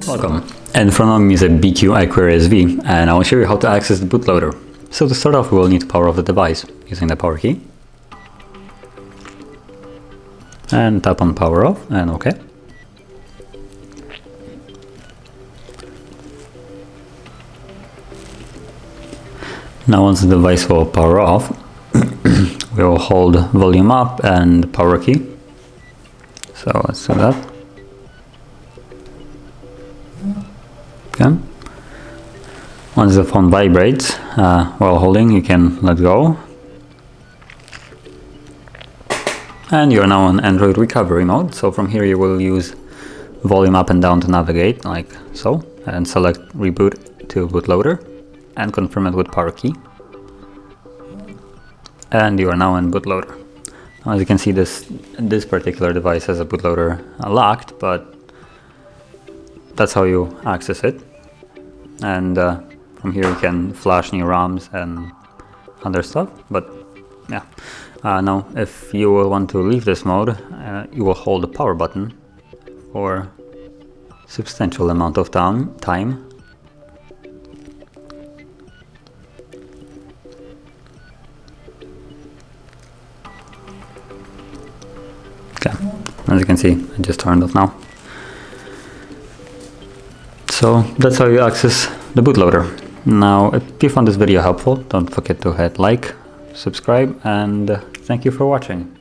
Welcome. In front of me is a BQ Aquaris V, and I will show you how to access the bootloader. So to start off, we will need to power off the device using the power key. And tap on power off and OK. Now once the device will power off, we will hold volume up and power key. So let's do that. Okay. Once the phone vibrates while holding, you can let go. And you're now on Android recovery mode. So from here you will use volume up and down to navigate, like so, and select reboot to bootloader and confirm it with power key. And you are now in bootloader. As you can see, this particular device has a bootloader locked, but that's how you access it. And from here you can flash new ROMs and other stuff. But yeah, now if you will want to leave this mode, you will hold the power button for a substantial amount of time. Okay, as you can see, I just turned off now. So that's how you access the bootloader. Now, if you found this video helpful, don't forget to hit like, subscribe, and thank you for watching.